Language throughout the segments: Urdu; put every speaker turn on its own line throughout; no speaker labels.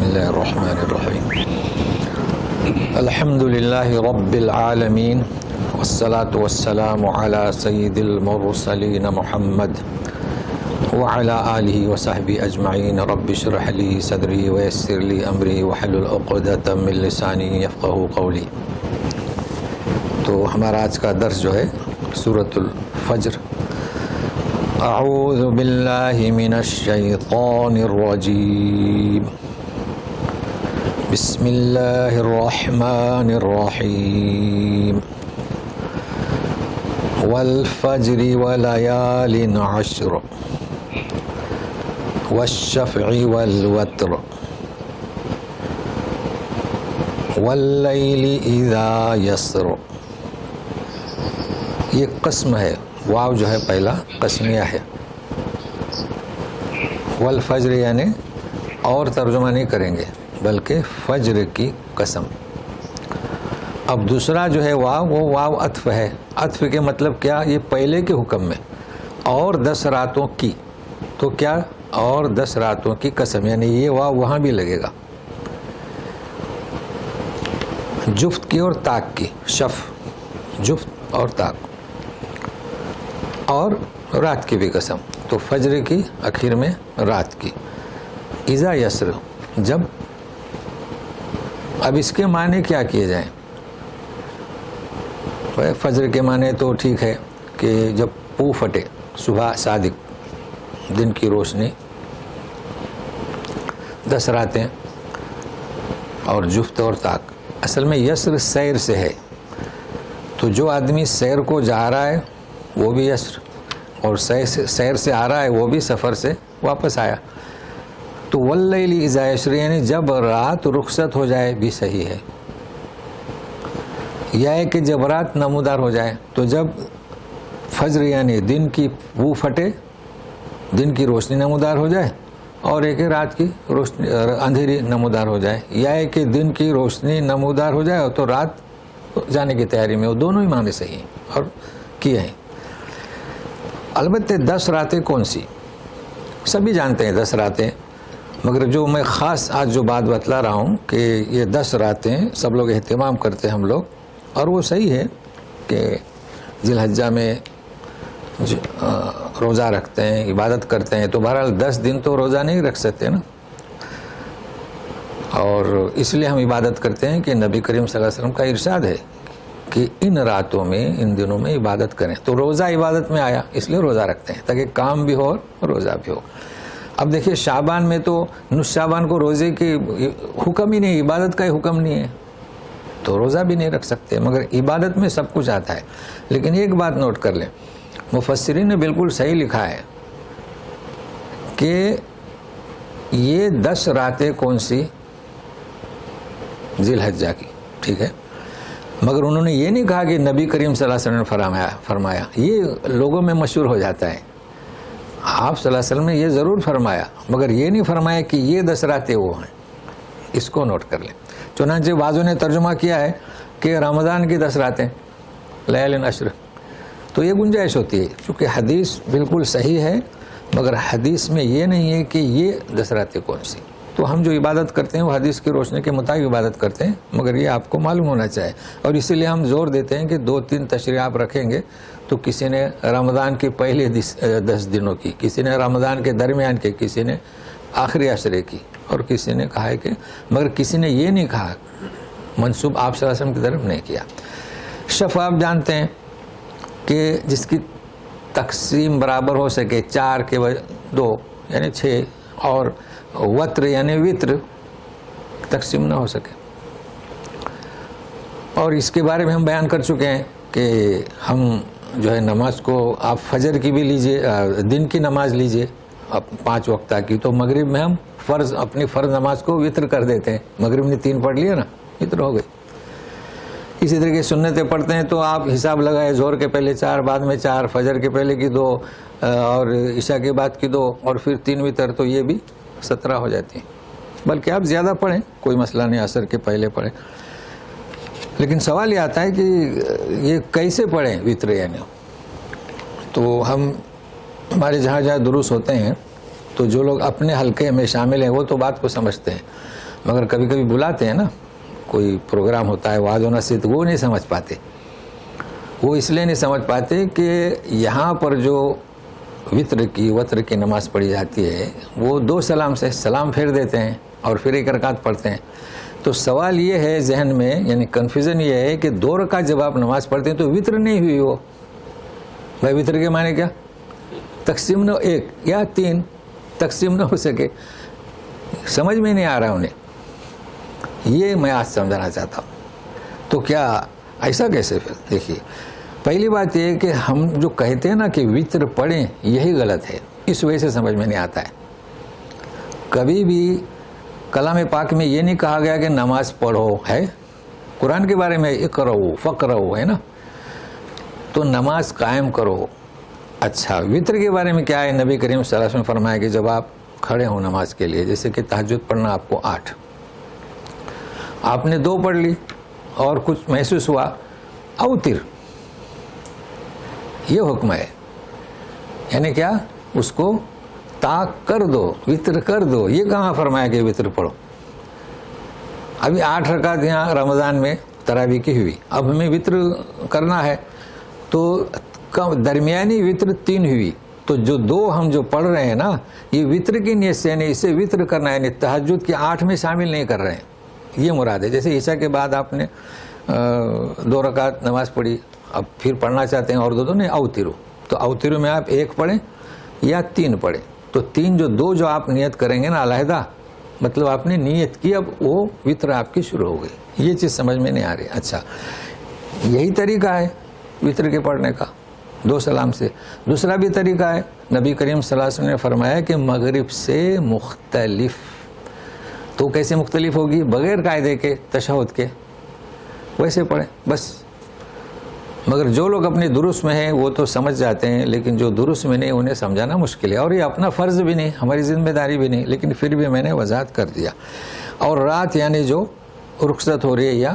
بسم اللہ الرحمن الرحیم الحمد للہ رب العالمین والصلاة والسلام علی سید المرسلین محمد وعلی آلہ وصحبہ اجمعین رب اشرح لی صدری ویسر لی امری واحلل عقدۃ من لسانی یفقہوا قولی۔ تو ہمارا آج کا درس جو ہے سورۃ الفجر۔ اعوذ باللہ من الشیطان الرجیم، بسم اللہ الرحمن الرحیم، والفجر ولیال عشر والشفع والوتر واللیل اذا یسر۔ یہ قسم ہے، واو جو ہے پہلا قسمیہ ہے۔ والفجر یعنی اور ترجمہ نہیں کریں گے بلکہ فجر کی قسم۔ اب دوسرا جو ہے واو، وہ واو عطف ہے۔ عطف کے مطلب کیا؟ یہ پہلے کے حکم میں اور 10 راتوں کی، تو کیا اور 10 راتوں کی قسم، یعنی یہ واو وہاں بھی لگے گا۔ جفت کی اور تاک کی، شف جفت اور تاک، اور رات کی بھی قسم، تو فجر کی آخر میں رات کی۔ اذا یسر، جب۔ اب اس کے معنی کیا کیے جائیں؟ فجر کے معنی تو ٹھیک ہے کہ جب پو پھٹے، صبح صادق، دن کی روشنی، 10 راتیں اور جفت اور تاک۔ اصل میں یسر سیر سے ہے، تو جو آدمی سیر کو جا رہا ہے وہ بھی یسر، اور سیر سے آ رہا ہے وہ بھی سفر سے واپس آیا۔ تو واللیل اذا یسر یعنی جب رات رخصت ہو جائے بھی صحیح ہے، یا ہے کہ جب رات نمودار ہو جائے۔ تو جب فجر یعنی دن کی وہ پھٹے، دن کی روشنی نمودار ہو جائے، اور ایک رات کی روشنی اندھیری نمودار ہو جائے، یا ہے کہ دن کی روشنی نمودار ہو جائے تو رات جانے کی تیاری میں، وہ دونوں ہی معنی صحیح ہیں اور کیے ہیں۔ البتہ 10 راتیں کون سی؟ سبھی جانتے ہیں 10 راتیں، مگر جو میں خاص آج جو بات بتلا رہا ہوں کہ یہ 10 راتیں سب لوگ اہتمام کرتے ہیں ہم لوگ، اور وہ صحیح ہے کہ ذی الحجہ میں روزہ رکھتے ہیں، عبادت کرتے ہیں، تو بہرحال 10 دن تو روزہ نہیں رکھ سکتے نا، اور اس لیے ہم عبادت کرتے ہیں کہ نبی کریم صلی اللہ علیہ وسلم کا ارشاد ہے کہ ان راتوں میں، ان دنوں میں عبادت کریں، تو روزہ عبادت میں آیا، اس لیے روزہ رکھتے ہیں تاکہ کام بھی ہو اور روزہ بھی ہو۔ اب دیکھیے شعبان میں تو نصف شعبان کو روزے کی حکم ہی نہیں، عبادت کا ہی حکم نہیں ہے، تو روزہ بھی نہیں رکھ سکتے، مگر عبادت میں سب کچھ آتا ہے۔ لیکن ایک بات نوٹ کر لیں، مفسرین نے بالکل صحیح لکھا ہے کہ یہ 10 راتیں کون سی؟ ذی الحجہ کی، ٹھیک ہے، مگر انہوں نے یہ نہیں کہا کہ نبی کریم صلی اللہ علیہ وسلم نے فرمایا۔ یہ لوگوں میں مشہور ہو جاتا ہے، آپ صلی اللہ علیہ وسلم نے یہ ضرور فرمایا، مگر یہ نہیں فرمایا کہ یہ 10 راتیں وہ ہیں، اس کو نوٹ کر لیں۔ چنانچہ بعضوں نے ترجمہ کیا ہے کہ رمضان کی 10 راتیں، لیال عشر، تو یہ گنجائش ہوتی ہے، چونکہ حدیث بالکل صحیح ہے، مگر حدیث میں یہ نہیں ہے کہ یہ 10 راتیں کون سی۔ تو ہم جو عبادت کرتے ہیں وہ حدیث کی روشنی کے مطابق عبادت کرتے ہیں، مگر یہ آپ کو معلوم ہونا چاہیے، اور اسی لیے ہم زور دیتے ہیں کہ 2-3 تشریح آپ رکھیں گے، تو کسی نے رمضان کے پہلے 10 دنوں کی، کسی نے رمضان کے درمیان کے، کسی نے آخری عشرے کی، اور کسی نے کہا ہے کہ، مگر کسی نے یہ نہیں کہا، منسوب آپ صلی اللہ علیہ وسلم کی طرف نہیں کیا۔ شفع آپ جانتے ہیں کہ جس کی تقسیم برابر ہو سکے، 4 کے 2 یعنی 6، اور وتر یعنی وطر تقسیم نہ ہو سکے، اور اس کے بارے میں ہم بیان کر چکے ہیں کہ ہم جو ہے نماز کو، آپ فجر کی بھی لیجئے، دن کی نماز لیجئے 5 وقتہ کی، تو مغرب میں ہم اپنی فرض نماز کو وطر کر دیتے ہیں، مغرب نے 3 پڑھ لیا نا، وطر ہو گئی۔ اسی طرح کی سنتیں پڑھتے ہیں تو آپ حساب لگائے، ظہر کے پہلے 4، بعد میں 4، فجر کے پہلے کی 2، اور عشاء کے بعد کی 2، اور پھر 3 وطر، تو یہ بھی 17 ہو جاتی ہیں۔ بلکہ آپ زیادہ پڑھیں، کوئی مسئلہ نہیں، عصر کے پہلے پڑھیں، لیکن سوال یہ آتا ہے کہ یہ کیسے پڑھیں وطر یعنی؟ تو ہمارے جہاں جہاں دروس ہوتے ہیں تو جو لوگ اپنے حلقے میں شامل ہیں وہ تو بات کو سمجھتے ہیں، مگر کبھی کبھی بلاتے ہیں نا, کوئی پروگرام ہوتا ہے وعظ و نصیحت, وہ نہیں سمجھ پاتے. وہ اس لیے نہیں سمجھ پاتے کہ یہاں پر جو وطر کی نماز پڑھی جاتی ہے وہ 2 سلام سے سلام پھیر دیتے ہیں اور پھر 1 رکعت پڑھتے ہیں. تو سوال یہ ہے ذہن میں, یعنی کنفیوژن یہ ہے کہ 2 رکعت جب آپ نماز پڑھتے ہیں تو وطر نہیں ہوئی وہ. بھائی وطر کے معنی کیا؟ تقسیم نہ 1 یا 3, تقسیم نہ ہو سکے. سمجھ میں نہیں آ رہا انہیں, یہ میں آج سمجھانا چاہتا ہوں. تو کیا ایسا کیسے؟ پھر دیکھیے, پہلی بات یہ ہے کہ ہم جو کہتے ہیں نا کہ وطر پڑھیں, یہی غلط ہے, اس وجہ سے سمجھ میں نہیں آتا ہے. کبھی بھی کلام پاک میں یہ نہیں کہا گیا کہ نماز پڑھو ہے. قرآن کے بارے میں اقرؤ فقرؤ ہے نا, تو نماز قائم کرو. اچھا, وطر کے بارے میں کیا ہے؟ نبی کریم صلی اللہ علیہ وسلم نے فرمایا کہ جب آپ کھڑے ہوں نماز کے لیے, جیسے کہ تہجد پڑھنا آپ کو 8, آپ نے 2 پڑھ لی اور کچھ محسوس ہوا, اوتر, یہ حکم ہے. یعنی کیا؟ اس کو طاق کر دو, وطر کر دو. یہ کہاں فرمایا کہ وطر پڑھو؟ ابھی 8 رکعت یہاں رمضان میں تراویح کی ہوئی, اب ہمیں وطر کرنا ہے تو درمیانی وطر 3 ہوئی. تو جو 2 ہم جو پڑھ رہے ہیں نا, یہ وطر کی نیت سے, یعنی اسے وطر کرنا ہے, یعنی تہجد کے 8 میں شامل نہیں کر رہے ہیں, یہ مراد ہے. جیسے عشاء کے بعد آپ نے 2 رکعت نماز پڑھی, اب پھر پڑھنا چاہتے ہیں اور 2 نہیں, اوترو, تو اوترو میں آپ 1 پڑھیں یا 3 پڑھیں. تو 3 جو 2 جو آپ نیت کریں گے نا علیحدہ, مطلب آپ نے نیت کی, اب وہ وطر آپ کی شروع ہو گئی. یہ چیز سمجھ میں نہیں آ رہی. اچھا, یہی طریقہ ہے وطر کے پڑھنے کا 2 سلام سے. دوسرا بھی طریقہ ہے, نبی کریم صلی اللہ علیہ وسلم نے فرمایا کہ مغرب سے مختلف. تو کیسے مختلف ہوگی؟ بغیر قاعدے کے تشہد کے ویسے پڑھیں بس. مگر جو لوگ اپنے درست میں ہیں وہ تو سمجھ جاتے ہیں, لیکن جو درست میں نہیں انہیں سمجھانا مشکل ہے, اور یہ اپنا فرض بھی نہیں, ہماری ذمہ داری بھی نہیں, لیکن پھر بھی میں نے وضاحت کر دیا. اور رات یعنی جو رخصت ہو رہی ہے یا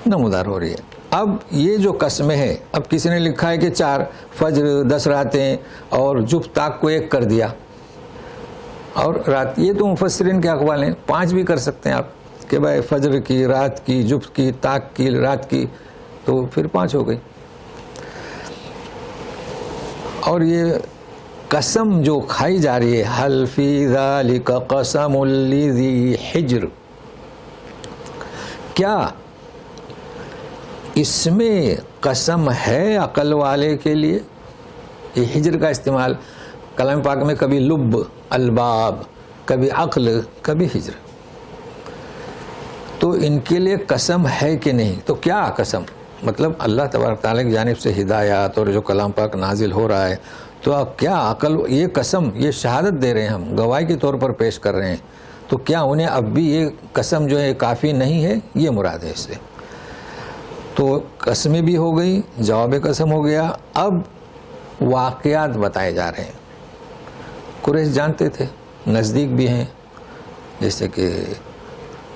نمودار ہو رہی ہے. اب یہ جو قسمیں ہیں, اب کسی نے لکھا ہے کہ 4 فجر 10 راتیں اور جفت طاق کو 1 کر دیا اور رات, یہ تو مفسرین کے اقوال ہیں. 5 بھی کر سکتے ہیں آپ کہ بھائی فجر کی, رات کی, جفت کی, طاق کی, رات کی, تو پھر 5 ہو گئی. اور یہ قسم جو کھائی جا رہی ہے, حل فی ذالک قسم لذی حجر, کیا اس میں قسم ہے عقل والے کے لیے؟ یہ حجر کا استعمال کلام پاک میں کبھی لب, الباب, کبھی عقل, کبھی حجر. تو ان کے لیے قسم ہے کہ نہیں؟ تو کیا قسم؟ مطلب اللہ تبارک تعالیٰ کی جانب سے ہدایات اور جو کلام پاک نازل ہو رہا ہے, تو اب کیا عقل, یہ قسم, یہ شہادت دے رہے ہیں ہم, گواہی کے طور پر پیش کر رہے ہیں, تو کیا انہیں اب بھی یہ قسم جو ہے کافی نہیں ہے؟ یہ مراد ہے اس سے. تو قسمیں بھی ہو گئی, جواب قسم ہو گیا. اب واقعات بتائے جا رہے ہیں. قریش جانتے تھے, نزدیک بھی ہیں, جیسے کہ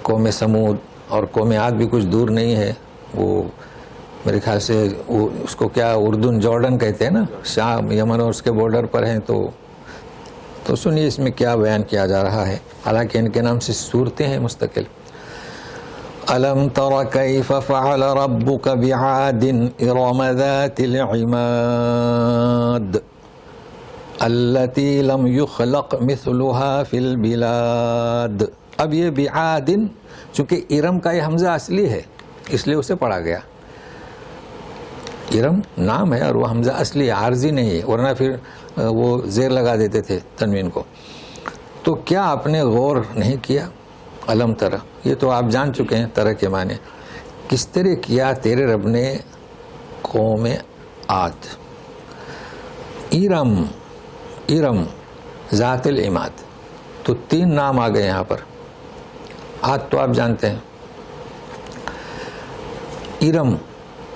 قوم سمود اور قوم عاد بھی کچھ دور نہیں ہے. وہ میرے خیال سے اس کو کیا اردن جارڈن کہتے ہیں نا, شام یمن اور اس کے بارڈر پر ہیں. تو سنیے اس میں کیا بیان کیا جا رہا ہے, حالانکہ ان کے نام سے صورتیں ہیں مستقل. أَلَمْ تَرَ كَيْفَ فَعَلَ رَبُّكَ بِعَادٍ إِرَمَ ذَاتِ الْعِمَادِ الَّتِي لَمْ يُخْلَقْ مِثْلُهَا فِي الْبِلَادِ. اب یہ بعادن, چونکہ ارم کا یہ حمزہ اصلی ہے اس لیے اسے پڑھا گیا. ارم نام ہے اور وہ حمزہ اصلی ہے, عارضی نہیں ہے, ورنہ پھر وہ زیر لگا دیتے تھے تنوین کو. تو کیا آپ نے غور نہیں کیا؟ علم ترا, یہ تو آپ جان چکے ہیں طرح کے معنی. کس طرح کیا تیرے رب نے قوم عاد. ارم, ارم ذات العماد, تو 3 نام آ گئے یہاں پر. عاد تو آپ جانتے ہیں. ارم,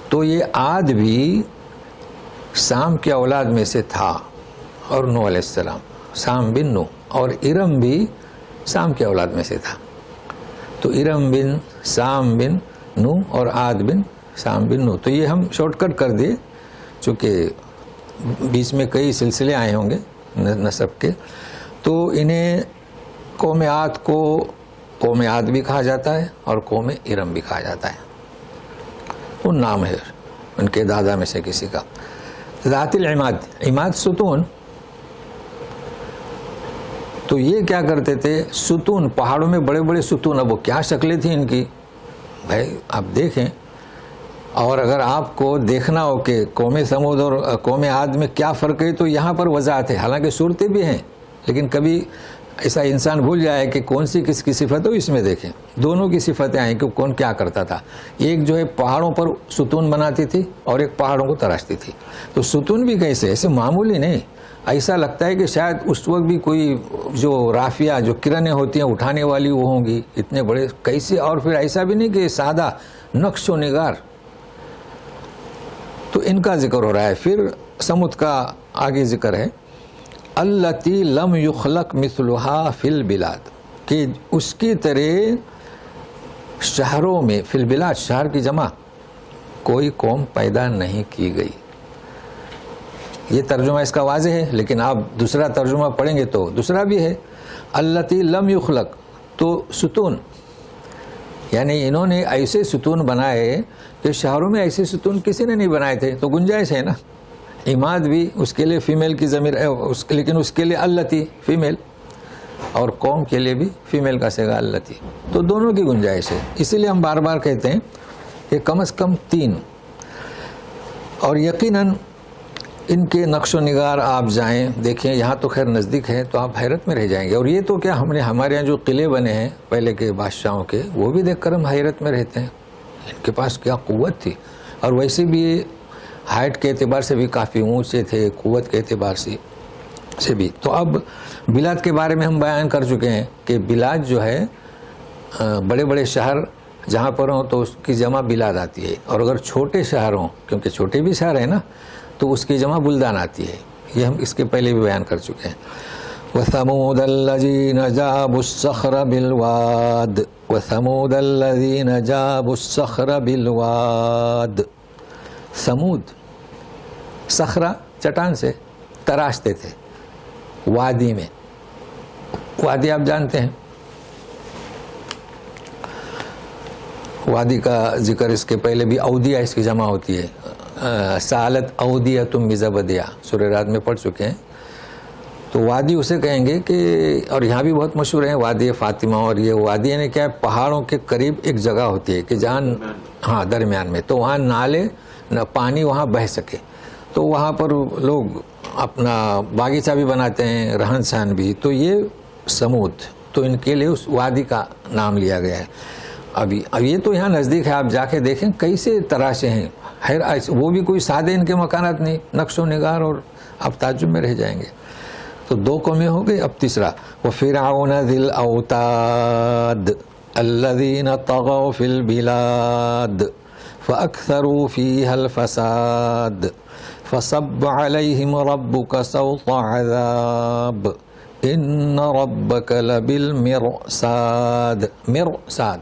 تو یہ عاد بھی سام کی اولاد میں سے تھا, اور نوح علیہ السلام, سام بن نوح, اور ارم بھی سام کی اولاد میں سے تھا. تو ارم بن سام بن نوح اور عاد بن سام بن نوح. تو یہ ہم شارٹ کٹ کر دیے, چونکہ بیچ میں کئی سلسلے آئے ہوں گے نسب کے. تو انہیں قوم عاد کو قوم عاد بھی کہا جاتا ہے اور قوم ارم بھی کہا جاتا ہے، وہ نام ہے ان کے دادا میں سے کسی کا۔ ذات العماد، عماد ستون، تو یہ کیا کرتے تھے، ستون پہاڑوں میں بڑے بڑے ستون، اب وہ کیا شکلیں تھیں ان کی بھائی آپ دیکھیں، اور اگر آپ کو دیکھنا ہو کہ قوم سمود اور قوم عاد میں کیا فرق ہے تو یہاں پر وضاحت ہے، حالانکہ صورتیں بھی ہیں لیکن کبھی ایسا انسان بھول جائے کہ کون سی کس کی صفت ہو، اس میں دیکھیں دونوں کی صفتیں آئیں کہ کون کیا کرتا تھا۔ ایک جو ہے پہاڑوں پر ستون بناتی تھی اور ایک پہاڑوں کو تراشتی تھی، تو ستون بھی کیسے، ایسے معمولی نہیں، ایسا لگتا ہے کہ شاید اس وقت بھی کوئی جو رافیہ جو کرنیں ہوتی ہیں اٹھانے والی وہ ہوں گی، اتنے بڑے کیسے، اور پھر ایسا بھی نہیں کہ سادہ نقش و نگار، تو ان کا ذکر ہو رہا ہے۔ پھر سمود کا آگے ذکر ہے، التی لم یخلق مثلها فی البلاد، کہ اس کی طرح شہروں میں، فی البلاد شہر کی جمع، کوئی قوم پیدا نہیں کی گئی۔ یہ ترجمہ اس کا واضح ہے، لیکن آپ دوسرا ترجمہ پڑھیں گے تو دوسرا بھی ہے، التی لم یخلق، تو ستون، یعنی انہوں نے ایسے ستون بنائے کہ شہروں میں ایسے ستون کسی نے نہیں بنائے تھے، تو گنجائش ہے نا، عماد بھی اس کے لیے فیمیل کی ضمیر، لیکن اس کے لیے التی فیمیل، اور قوم کے لیے بھی فیمیل کا صیغہ التی، تو دونوں کی گنجائش ہے، اسی لیے ہم بار بار کہتے ہیں کہ کم از کم 3، اور یقیناً ان کے نقش و نگار آپ جائیں دیکھیں، یہاں تو خیر نزدیک ہے تو آپ حیرت میں رہ جائیں گے، اور یہ تو کیا ہمارے یہاں جو قلعے بنے ہیں پہلے کے بادشاہوں کے، وہ بھی دیکھ کر ہم حیرت میں رہتے ہیں، ان کے پاس کیا قوت تھی، اور ویسے بھی ہائٹ کے اعتبار سے بھی کافی اونچے تھے، قوت کے اعتبار سے بھی۔ تو اب بلاد کے بارے میں ہم بیان کر چکے ہیں کہ بلاد جو ہے بڑے بڑے شہر جہاں پر ہوں تو اس کی جمع بلاد آتی ہے، اور اگر چھوٹے شہر ہوں، کیونکہ چھوٹے بھی شہر ہیں نا، تو اس کی جمع بلدان آتی ہے، یہ ہم اس کے پہلے بھی بیان کر چکے ہیں۔ وَثَمُودَ الَّذِينَ جَابُوا الصَّخْرَ بِالْوَادِ، وَثَمُودَ الَّذِينَ جَابُوا الصَّخْرَ بِالْوَادِ، سمود صخرہ چٹان سے تراشتے تھے وادی میں، وادی آپ جانتے ہیں، وادی کا ذکر اس کے پہلے بھی، اودیہ اس کی جمع ہوتی ہے، سالت اودیۃ بزبدیہ سورہ رعد میں پڑھ چکے ہیں، تو وادی اسے کہیں گے کہ، اور یہاں بھی بہت مشہور ہیں وادی فاطمہ، اور یہ وادی یعنی کیا ہے، پہاڑوں کے قریب ایک جگہ ہوتی ہے کہ جہاں ہاں درمیان میں، تو وہاں نالے نہ پانی وہاں بہہ سکے، تو وہاں پر لوگ اپنا باغیچہ بھی بناتے ہیں، رہن سہن بھی، تو یہ سمود، تو ان کے لیے اس وادی کا نام لیا گیا ہے۔ اب یہ تو یہاں نزدیک ہے، آپ جا کے دیکھیں کیسے تراشے ہیں، وہ بھی کوئی سادے ان کے مکانات نہیں، نقش و نگار، اور آپ تعجب میں رہ جائیں گے۔ تو 2 قومیں ہو گئی، اب تیسرا، وَفِرْعَوْنَ ذِي الْأَوْتَادِ الَّذِينَ طَغَوْا فِي الْبِلَادِ فَأَكْثَرُوا فِيهَا الْفَسَادَ فَصَبَّ عَلَيْهِمْ رَبُّكَ سَوْطَ عَذَابٍ إِنَّ رَبَّكَ لَبِالْمِرْصَادِ، مرصاد،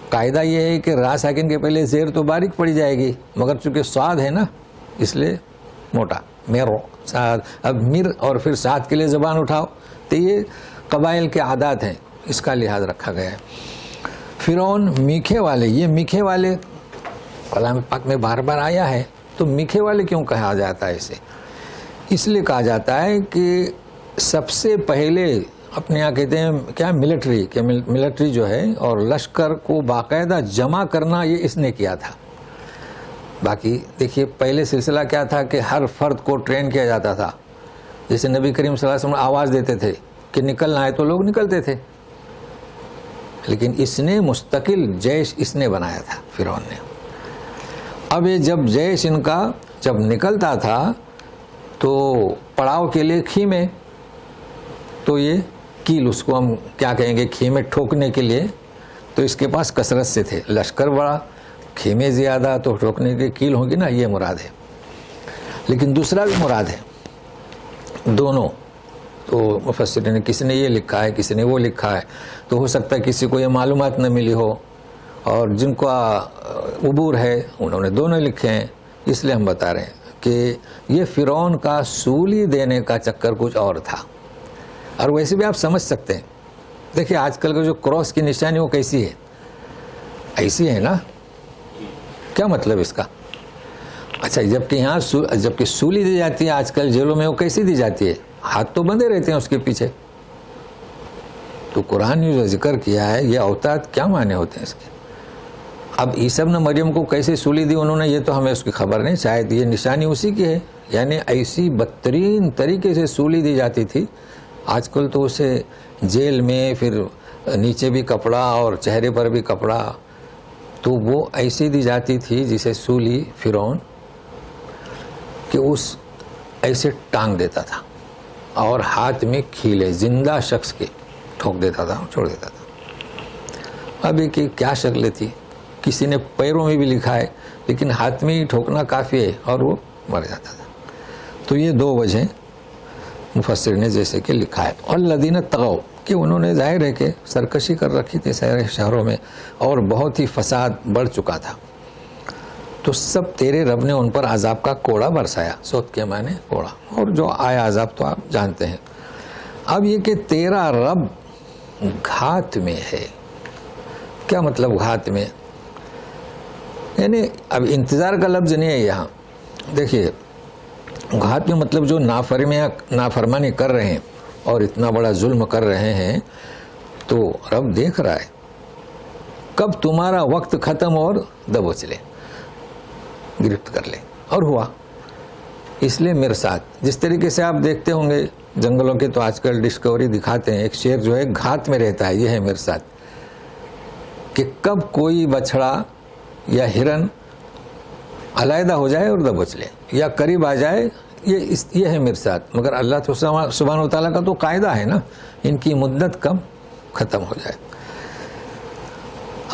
قاعدہ یہ ہے کہ را ساکن کے پہلے زیر تو باریک پڑی جائے گی، مگر چونکہ صاد ہے نا اس لیے موٹا، مرصاد، اب مر اور پھر صاد کے لیے زبان اٹھاؤ، تو یہ قبائل کے عادات ہیں، اس کا لحاظ رکھا گیا ہے۔ فرعون میٹھے والے، یہ میٹھے والے کلام پاک میں بار بار آیا ہے، تو میٹھے والے کیوں کہا جاتا ہے اسے؟ اس لیے کہا جاتا ہے کہ سب سے پہلے اپنے یہاں کہتے ہیں کیا، ملٹری، کہ ملٹری جو ہے اور لشکر کو باقاعدہ جمع کرنا یہ اس نے کیا تھا۔ باقی دیکھیے پہلے سلسلہ کیا تھا کہ ہر فرد کو ٹرین کیا جاتا تھا، جیسے نبی کریم صلی اللہ علیہ وسلم آواز دیتے تھے کہ نکلنا ہے تو لوگ نکلتے تھے، لیکن اس نے مستقل جیش اس نے بنایا تھا فرعون نے۔ اب یہ جب جیش ان کا جب نکلتا تھا تو پڑاؤ کے لیے خیمے، تو یہ کیل، اس کو ہم کیا کہیں گے، خیمے ٹھوکنے کے لیے، تو اس کے پاس کثرت سے تھے، لشکر بڑا، خیمے زیادہ، تو ٹھوکنے کے کیل ہوں گی نا، یہ مراد ہے۔ لیکن دوسرا بھی مراد ہے، دونوں، تو مفسرین نے کسی نے یہ لکھا ہے کسی نے وہ لکھا ہے، تو ہو سکتا ہے کسی کو یہ معلومات نہ ملی ہو، اور جن کو عبور ہے انہوں نے دونوں لکھے ہیں، اس لیے ہم بتا رہے ہیں کہ یہ فرعون کا سولی دینے کا چکر کچھ اور تھا، اور ویسے بھی آپ سمجھ سکتے ہیں دیکھیے آج کل کا جو کراس کی نشانی وہ کیسی ہے؟ ایسی ہے نا. کیا مطلب اس کا؟ اچھا جبکہ یہاں جبکہ سولی دی جاتی ہے آج کل جیلوں میں، وہ کیسی دی جاتی ہے؟ ہاتھ تو بندھے رہتے ہیں اس کے پیچھے. تو قرآن نے جو ذکر کیا ہے یہ اوتاد کیا معنی ہوتے ہیں اس کے؟ اب عیسی ابن مریم کو کیسے سولی دی انہوں نے یہ تو ہمیں اس کی خبر نہیں، شاید یہ نشانی اسی کی ہے. یعنی ایسی بدترین طریقے سے سولی دی جاتی تھی. آج کل تو اسے جیل میں پھر نیچے بھی کپڑا اور چہرے پر بھی کپڑا، تو وہ ایسی دی جاتی تھی جسے سولی فرعون کہ اس ایسے ٹانگ دیتا تھا اور ہاتھ میں کھیلے زندہ شخص کے ٹھوک دیتا تھا، چھوڑ دیتا تھا. اب یہ کیا شکل تھی؟ کسی نے پیروں میں بھی لکھا ہے لیکن ہاتھ میں ہی ٹھوکنا کافی ہے اور وہ مر جاتا تھا. تو یہ دو وجہ مفسر نے جیسے کہ لکھا ہے. اور الذین طغوا کہ انہوں نے ظاہر ہے کہ سرکشی کر رکھی تھی سارے شہروں میں اور بہت ہی فساد بڑھ چکا تھا، تو سب تیرے رب نے ان پر عذاب کا کوڑا برسایا. سوت کے معنی کوڑا، اور جو آیا عذاب تو آپ جانتے ہیں. اب یہ کہ تیرا رب گھات میں ہے، کیا مطلب گھات میں؟ یعنی اب انتظار کا لفظ نہیں ہے یہاں. دیکھیے گھات میں مطلب جو نافرمانی کر رہے ہیں اور اتنا بڑا ظلم کر رہے ہیں، تو رب دیکھ رہا ہے کب تمہارا وقت ختم اور دبوچ لے، گرفت کر لے. اور ہوا. اس لیے میرے ساتھ جس طریقے سے آپ دیکھتے ہوں گے جنگلوں کے، تو آج کل ڈسکوری دکھاتے ہیں ایک شیر جو ہے گھات میں رہتا ہے. یہ ہے میرے ساتھ کہ کب کوئی بچڑا یا ہرن علیحدہ ہو جائے اور دبوچ لے یا قریب آ جائے، یہ ہے میرے ساتھ. مگر اللہ تو سبحانہ و تعالیٰ کا تو قاعدہ ہے نا، ان کی مدت کم ختم ہو جائے.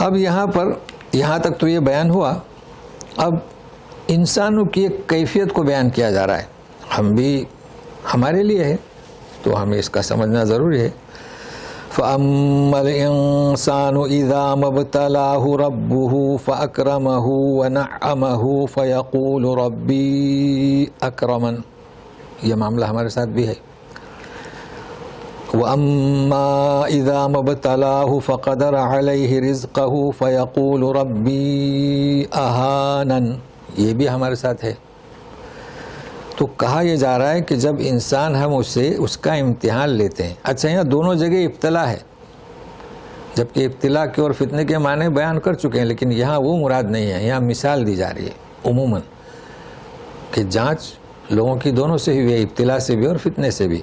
اب یہاں پر یہاں تک تو یہ بیان ہوا. اب انسانوں کی ایک کیفیت کو بیان کیا جا رہا ہے، ہم بھی ہمارے لیے ہے تو ہمیں اس کا سمجھنا ضروری ہے. فَأَمَّا الْإِنسَانُ إِذَا مَا ابْتَلَاهُ رَبُّهُ فَأَكْرَمَهُ وَنَعَّمَهُ فَيَقُولُ رَبِّي أَكْرَمَنِ. یہ معاملہ ہمارے ساتھ بھی ہے. وَأَمَّا إِذَا مَا ابْتَلَاهُ فَقَدَرَ عَلَيْهِ رِزْقَهُ فَيَقُولُ رَبِّي أَهَانَنِ. یہ بھی ہمارے ساتھ ہے. تو کہا یہ جا رہا ہے کہ جب انسان ہم اس کا امتحان لیتے ہیں. اچھا یہاں دونوں جگہ ابتلا ہے، جبکہ ابتلا کے اور فتنے کے معنی بیان کر چکے ہیں، لیکن یہاں وہ مراد نہیں ہے. یہاں مثال دی جا رہی ہے عموماً کہ جانچ لوگوں کی دونوں سے ہوئی ہے، ابتلا سے بھی اور فتنے سے بھی.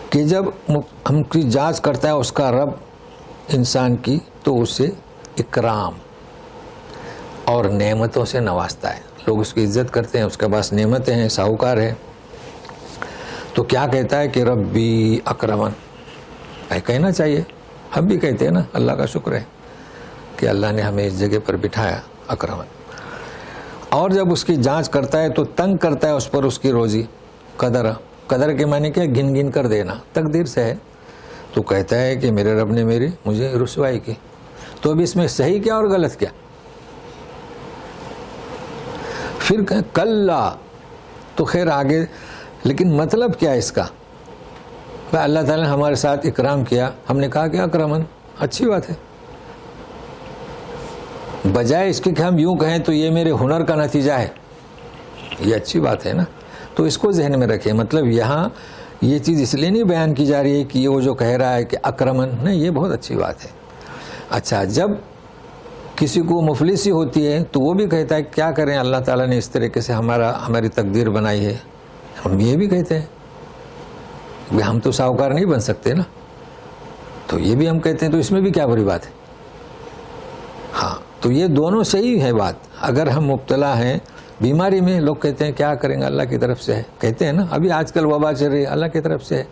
کہ جب ہم کی جانچ کرتا ہے اس کا رب انسان کی، تو اسے اکرام اور نعمتوں سے نوازتا ہے. لوگ اس کی عزت کرتے ہیں، اس کے پاس نعمتیں ہیں، ساہوکار ہے. تو کیا کہتا ہے کہ ربی اکرمن. کہنا چاہیے، ہم بھی کہتے ہیں نا اللہ کا شکر ہے کہ اللہ نے ہمیں اس جگہ پر بٹھایا اکرمن. اور جب اس کی جانچ کرتا ہے تو تنگ کرتا ہے اس پر اس کی روزی. قدر کے معنی کیا؟ گن گن کر دینا، تقدیر سے ہے. تو کہتا ہے کہ میرے رب نے مجھے رسوائی کی. تو اب اس میں صحیح کیا اور غلط کیا؟ پھر کلا تو خیر آگے، لیکن مطلب کیا ہے اس کا؟ اللہ تعالیٰ نے ہمارے ساتھ اکرام کیا، ہم نے کہا کہ اکرمن، اچھی بات ہے. بجائے اس کے کہ ہم یوں کہیں تو یہ میرے ہنر کا نتیجہ ہے، یہ اچھی بات ہے نا. تو اس کو ذہن میں رکھیں. مطلب یہاں یہ چیز اس لیے نہیں بیان کی جا رہی ہے کہ یہ وہ جو کہہ رہا ہے کہ اکرمن، نہیں، یہ بہت اچھی بات ہے. اچھا جب کسی کو مفلسی ہوتی ہے تو وہ بھی کہتا ہے کیا کریں، اللہ تعالیٰ نے اس طریقے سے ہماری تقدیر بنائی ہے. ہم یہ بھی کہتے ہیں ہم تو ساہوکار نہیں بن سکتے نا، تو یہ بھی ہم کہتے ہیں. تو اس میں بھی کیا بری بات ہے؟ ہاں تو یہ دونوں صحیح ہے بات. اگر ہم مبتلا ہیں بیماری میں، لوگ کہتے ہیں کیا کریں گے، اللہ کی طرف سے ہے، کہتے ہیں نا. ابھی آج کل وبا چل رہی ہے، اللہ کی طرف سے ہے.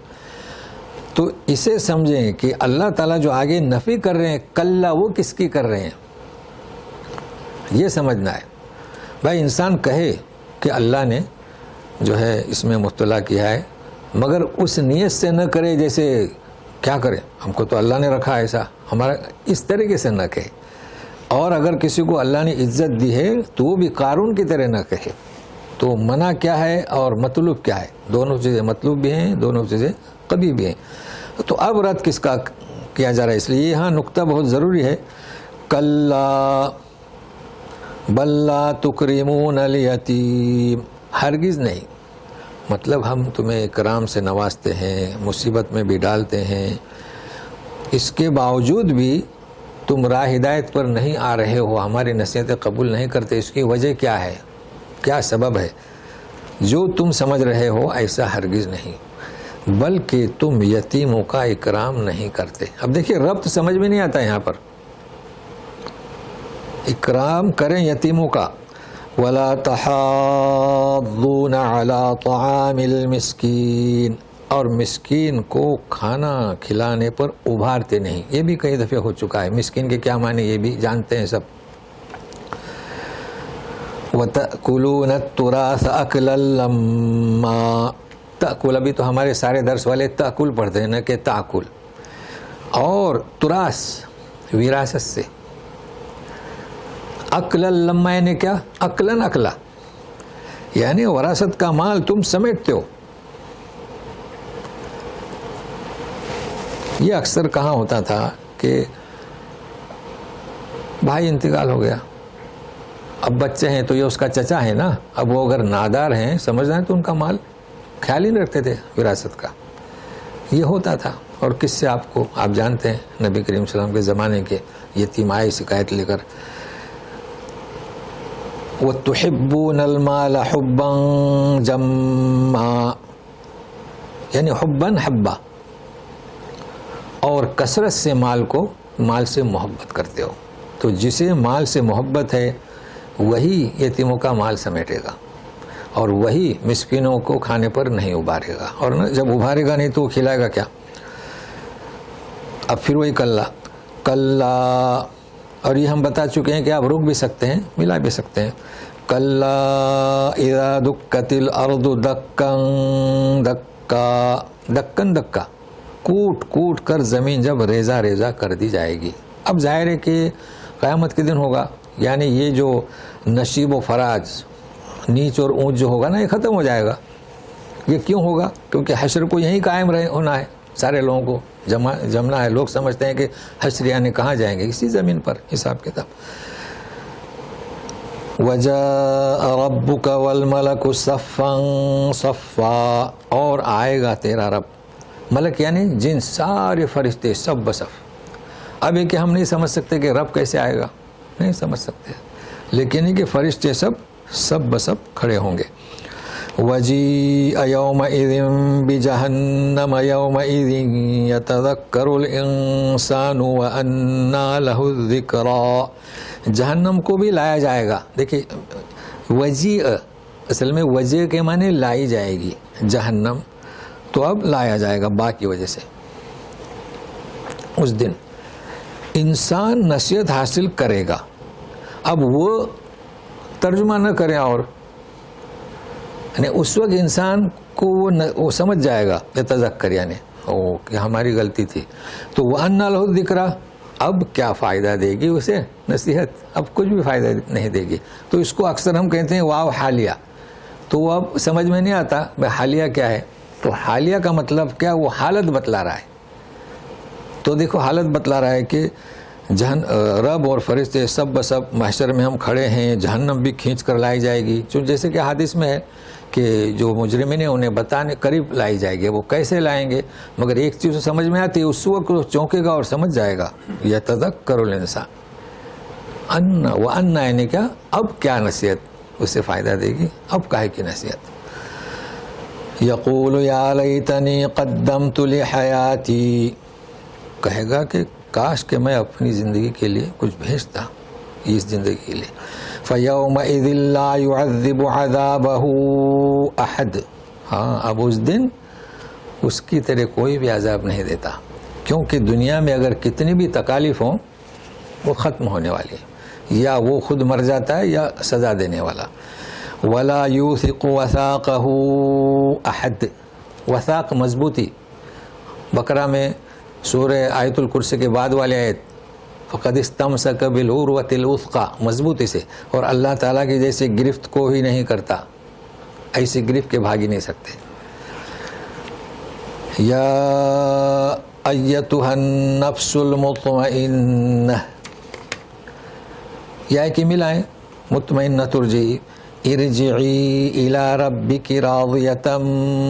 تو اسے سمجھیں کہ اللہ تعالیٰ جو آگے نفی کر رہے ہیں کلا، وہ کس کی کر رہے ہیں، یہ سمجھنا ہے. بھائی انسان کہے کہ اللہ نے جو ہے اس میں مبتلا کیا ہے، مگر اس نیت سے نہ کرے جیسے کیا کرے، ہم کو تو اللہ نے رکھا ایسا، ہمارا اس طریقے سے نہ کہے. اور اگر کسی کو اللہ نے عزت دی ہے تو وہ بھی قارون کی طرح نہ کہے. تو منع کیا ہے اور مطلوب کیا ہے؟ دونوں چیزیں مطلوب بھی ہیں، دونوں چیزیں قبیح بھی ہیں. تو اب رد کس کا کیا جا رہا ہے؟ اس لیے یہاں نقطہ بہت ضروری ہے. کلا بل لا تکرمون الیتیم، ہرگز نہیں. مطلب ہم تمہیں اکرام سے نوازتے ہیں، مصیبت میں بھی ڈالتے ہیں، اس کے باوجود بھی تم راہ ہدایت پر نہیں آ رہے ہو، ہماری نصیحتیں قبول نہیں کرتے. اس کی وجہ کیا ہے؟ کیا سبب ہے؟ جو تم سمجھ رہے ہو ایسا ہرگز نہیں، بلکہ تم یتیموں کا اکرام نہیں کرتے. اب دیکھیے ربط سمجھ میں نہیں آتا یہاں پر. اکرام کریں یتیموں کا. وَلَا تَحَاضُّونَ عَلَىٰ طَعَامِ الْمِسْكِينِ، اور مسکین کو کھانا کھلانے پر ابھارتے نہیں. یہ بھی کئی دفعہ ہو چکا ہے. مسکین کے کیا معنی یہ بھی جانتے ہیں سب. وَتَأْكُلُونَ التُّرَاثَ أَكْلًا لَمًّا، تأکل ابھی تو ہمارے سارے درس والے تأکل پڑھتے ہیں نہ کہ تاکل. اور تراث وراثت سے. اکلا لما یعنی کیا؟ اکلن اکلا، یعنی وراثت کا مال تم سمیٹتے ہو. یہ اکثر کہاں ہوتا تھا کہ بھائی انتقال ہو گیا، اب بچے ہیں تو یہ اس کا چچا ہے نا، اب وہ اگر نادار ہیں سمجھ رہے ہیں تو ان کا مال خیال ہی نہیں رکھتے تھے وراثت کا. یہ ہوتا تھا. اور کس سے آپ جانتے ہیں نبی کریم صلی اللہ علیہ وسلم کے زمانے کے یتیم آئے شکایت لے کر. وَتُحِبُّونَ الْمَالَ حُبًّا جَمًّا، یعنی حباً حبا، اور کثرت سے مال سے محبت کرتے ہو. تو جسے مال سے محبت ہے وہی یتیموں کا مال سمیٹے گا، اور وہی مسکینوں کو کھانے پر نہیں ابھارے گا. اور جب ابھارے گا نہیں تو وہ کھلائے گا کیا؟ اب پھر وہی کلا، اور یہ ہم بتا چکے ہیں کہ آپ رک بھی سکتے ہیں، ملا بھی سکتے ہیں. کلا اذا دکت الارض دکن دکا، دکن دکا، کوٹ کوٹ کر زمین جب ریزہ ریزہ کر دی جائے گی. اب ظاہر ہے کہ قیامت کے دن ہوگا، یعنی یہ جو نشیب و فراج، نیچ اور اونچ جو ہوگا نا، یہ ختم ہو جائے گا. یہ کیوں ہوگا؟ کیونکہ حشر کو یہیں قائم ہونا ہے، سارے لوگوں کو جمنا ہے. لوگ سمجھتے ہیں کہ حشر یعنی کہاں جائیں گے؟ اسی زمین پر حساب کتاب. وَجَاءَ رَبُّكَ وَالْمَلَكُ صَفًّا صَفًّا، اور آئے گا تیرا رب. ملک یعنی جن، سارے فرشتے سب بصف. اب یہ کہ ہم نہیں سمجھ سکتے کہ رب کیسے آئے گا، نہیں سمجھ سکتے، لیکن یہ کہ فرشتے سب بصف کھڑے ہوں گے. وَجِيءَ يَوْمَئِذٍ بِجَهَنَّمَ يَوْمَئِذٍ يَتَذَكَّرُ الْإِنسَانُ وَأَنَّىٰ لَهُ الذِّكْرَىٰ، جہنم کو بھی لایا جائے گا. دیکھیے وجیء اصل میں وجہ کے معنی لائی جائے گی، جہنم تو اب لایا جائے گا با کی وجہ سے. اس دن انسان نصیحت حاصل کرے گا. اب وہ ترجمہ نہ کرے، اور یعنی اس وقت انسان کو وہ سمجھ جائے گا، یتذکر یعنی کہ ہماری غلطی تھی. تو وَأَنَّىٰ لَهُ الذِّكْرَىٰ، اب کیا فائدہ دے گی اسے نصیحت؟ اب کچھ بھی فائدہ نہیں دے گی. تو اس کو اکثر ہم کہتے ہیں واو حالیہ. تو وہ اب سمجھ میں نہیں آتا حالیہ کیا ہے. تو حالیہ کا مطلب کیا؟ وہ حالت بتلا رہا ہے. تو دیکھو حالت بتلا رہا ہے کہ رب اور فرشتے سب بسب محشر میں ہم کھڑے ہیں، جہنم بھی کھینچ کر لائی جائے گی. جیسے کہ حدیث میں ہے کہ جو مجرمین ہیں انہیں بتانے قریب لائی جائے گی. وہ کیسے لائیں گے؟ مگر ایک چیز تو سمجھ میں آتی ہے، اس وقت وہ چونکے گا اور سمجھ جائے گا. یتذکر الانسان وَأَنَّىٰ یعنی کیا؟ اب کیا نصیحت اسے فائدہ دے گی؟ اب کاہے کی نصیحت؟ یقول یا لیتنی قدمت لحیاتی، کہے گا کہ کاش کہ میں اپنی زندگی کے لیے کچھ بھیجتا اس زندگی کے لیے. فَيَوْمَئِذٍ لَا يُعَذِّبُ عَذَابَهُ أَحَدٌ، ہاں اب اس دن اس کی طرح کوئی بھی عذاب نہیں دیتا، کیونکہ دنیا میں اگر کتنی بھی تکالیف ہوں وہ ختم ہونے والی ہے، یا وہ خود مر جاتا ہے یا سزا دینے والا. وَلَا يُوثِقُ وَثَاقَهُ أَحَدٌ، وثاق مضبوطی. بقرہ میں سورہ آیت الکرسی کے بعد والے آیت فقد استمسک بالعروۃ الوثقی، مضبوطی سے. اور اللہ تعالیٰ کی جیسے گرفت کو ہی نہیں کرتا، ایسی گرفت کے بھاگ ہی نہیں سکتے. یا ایتھا النفس المطمئنہ، یا کہ ملائیں مطمئنہ ترجعی، ارجعی الی ربک راضیۃ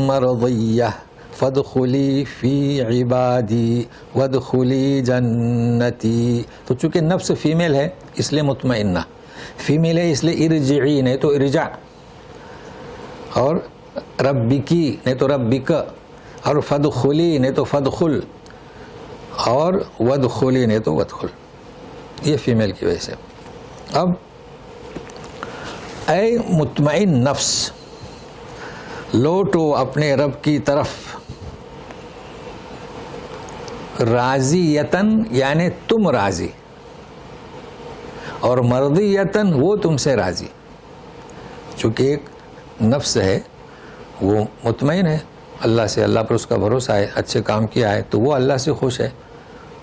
مرضیہ فادخلی فی عبادی وادخلی جنتی. تو چونکہ نفس فیمیل ہے اس لیے مطمئنہ، فیمیل ہے اس لیے ارجعی نہیں تو ارجع، اور ربکی نہیں تو ربک، اور فادخلی نہیں تو فادخل، اور وادخلی نہیں تو وادخل، یہ فیمیل کی وجہ سے. اب اے مطمئن نفس، لوٹو اپنے رب کی طرف، راضیتاً یعنی تم راضی، اور مرضیتاً وہ تم سے راضی. چونکہ ایک نفس ہے وہ مطمئن ہے اللہ سے، اللہ پر اس کا بھروسہ ہے، اچھے کام کیا ہے تو وہ اللہ سے خوش ہے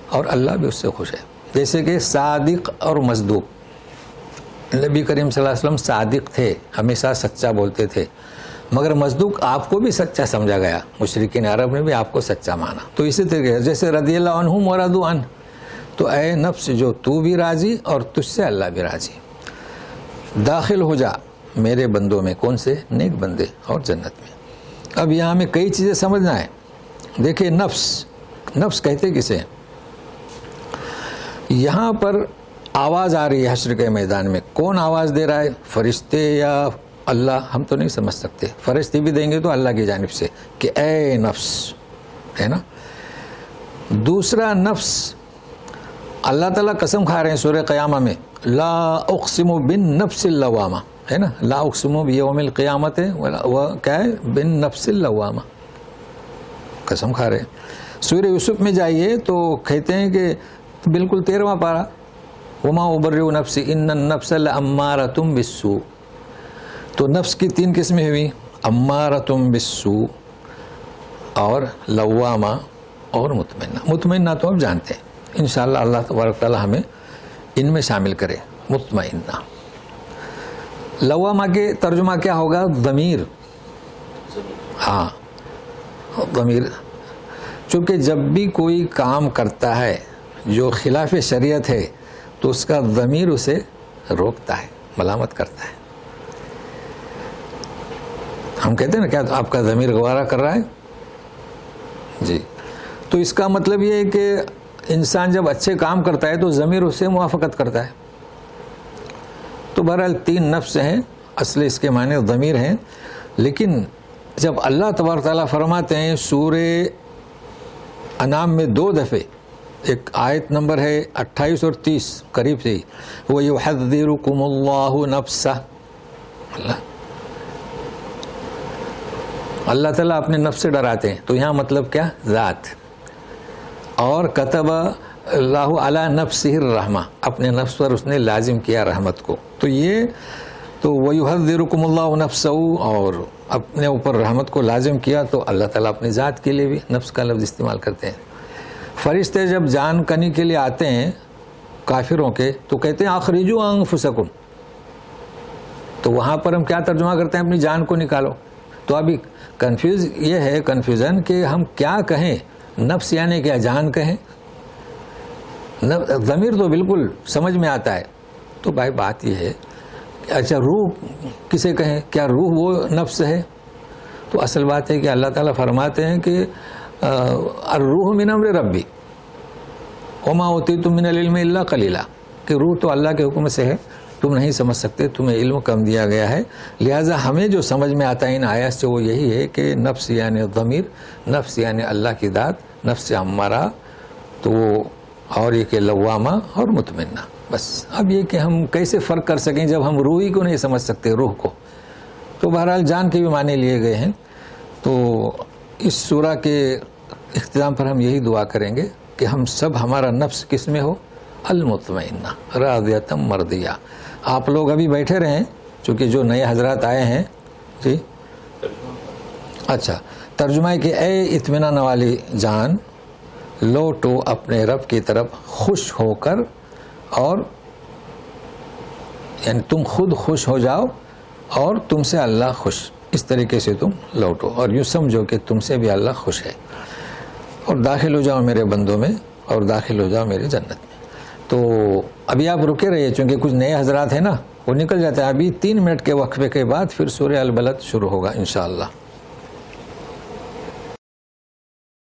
اور اللہ بھی اس سے خوش ہے. جیسے کہ صادق اور مصدوق، نبی کریم صلی اللہ علیہ وسلم صادق تھے، ہمیشہ سچا بولتے تھے، مگر مصدوق آپ کو بھی سچا سمجھا گیا، مشرکین عرب نے بھی آپ کو سچا مانا. تو اسی طریقے جیسے رضی اللہ عنہم ورضوا عنہ، تو اے نفس جو تو بھی راضی اور تجھ سے اللہ بھی راضی، داخل ہو جا میرے بندوں میں. کون سے؟ نیک بندے، اور جنت میں. اب یہاں ہمیں کئی چیزیں سمجھنا ہے. دیکھیں نفس کہتے کسے؟ یہاں پر آواز آ رہی ہے حشر کے میدان میں، کون آواز دے رہا ہے؟ فرشتے یا اللہ؟ ہم تو نہیں سمجھ سکتے، فرشتے بھی دیں گے تو اللہ کی جانب سے کہ اے نفس، ہے نا. دوسرا نفس، اللہ تعالیٰ قسم کھا رہے ہیں سورہ قیامہ میں، لا اقسم بالنفس اللوامہ، ہے نا، لا اقسم بیوم القیامت، وہ کیا ہے؟ بالنفس اللوامہ، قسم کھا رہے ہیں. سورہ یوسف میں جائیے تو کہتے ہیں کہ بالکل 13واں پارہ، وما ابرئ نفسی ان النفس لامارۃ بالسوء. تو نفس کی 3 قسمیں ہوئی، امارۃ بالسوء اور لوامہ اور مطمئنہ. مطمئنہ تو آپ جانتے ہیں، انشاءاللہ اللہ تبارک تعالیٰ ہمیں ان میں شامل کرے. مطمئنہ. لوامہ کے ترجمہ کیا ہوگا؟ ضمیر. ہاں ضمیر. چونکہ جب بھی کوئی کام کرتا ہے جو خلاف شریعت ہے تو اس کا ضمیر اسے روکتا ہے، ملامت کرتا ہے. ہم کہتے ہیں نا، کیا آپ کا ضمیر گوارا کر رہا ہے؟ جی. تو اس کا مطلب یہ ہے کہ انسان جب اچھے کام کرتا ہے تو ضمیر اسے موافقت کرتا ہے. تو بہرحال 3 نفس ہیں، اصل اس کے معنی ضمیر ہیں. لیکن جب اللہ تبارک تعالیٰ فرماتے ہیں سورہ انعام میں 2 دفعے، ایک آیت نمبر ہے 28 اور 30 قریب سے ہی، وَيُحَذِّرُكُمُ اللَّهُ نَفْسَهُ، اللہ تعالیٰ اپنے نفس سے ڈراتے ہیں. تو یہاں مطلب کیا؟ ذات. اور کتب اللہ علی نفسہ الرحمہ، اپنے نفس پر اس نے لازم کیا رحمت کو. تو یہ تو وَيُحَذِّرُكُمُ اللَّهُ نَفْسَهُ، اور اپنے اوپر رحمت کو لازم کیا، تو اللہ تعالیٰ اپنی ذات کے لیے بھی نفس کا لفظ استعمال کرتے ہیں. فرشتے جب جان کنی کے لیے آتے ہیں کافروں کے تو کہتے ہیں اخرجوا انفسکم. تو وہاں پر ہم کیا ترجمہ کرتے ہیں؟ اپنی جان کو نکالو. تو ابھی کنفیوژن کہ ہم کیا کہیں، نفس یعنی کیا، جان کہیں؟ ضمیر تو بالکل سمجھ میں آتا ہے. تو بھائی بات یہ ہے، اچھا روح کسے کہیں؟ کیا روح وہ نفس ہے؟ تو اصل بات ہے کہ اللہ تعالیٰ فرماتے ہیں کہ الروح من امر ربی وما اوتیتم من العلم الا قلیلا، کہ روح تو اللہ کے حکم سے ہے، تم نہیں سمجھ سکتے، تمہیں علم کم دیا گیا ہے. لہٰذا ہمیں جو سمجھ میں آتا ہے ان آیات سے وہ یہی ہے کہ نفس یعنی ضمیر، نفس یعنی اللہ کی ذات، نفس امارہ، تو اور یہ کہ لوامہ اور مطمئنہ. بس اب یہ کہ ہم کیسے فرق کر سکیں جب ہم روحی کو نہیں سمجھ سکتے، روح کو. تو بہرحال جان کے بھی معنی لیے گئے ہیں. تو اس سورہ کے اختتام پر ہم یہی دعا کریں گے کہ ہم سب، ہمارا نفس کس میں ہو؟ المطمئنہ راضیۃ مرضیہ. آپ لوگ ابھی بیٹھے رہیں، چونکہ جو نئے حضرات آئے ہیں. جی اچھا، ترجمہ ہے کہ اے اطمینان والی جان، لوٹو اپنے رب کی طرف خوش ہو کر، اور یعنی تم خود خوش ہو جاؤ اور تم سے اللہ خوش، اس طریقے سے تم لوٹو، اور یوں سمجھو کہ تم سے بھی اللہ خوش ہے. اور داخل ہو جاؤ میرے بندوں میں اور داخل ہو جاؤ میری جنت میں. تو ابھی آپ رکے رہیے چونکہ کچھ نئے حضرات ہیں نا وہ نکل جاتے ہیں. ابھی 3 منٹ کے وقفے کے بعد پھر سورہ البلد شروع ہوگا انشاءاللہ.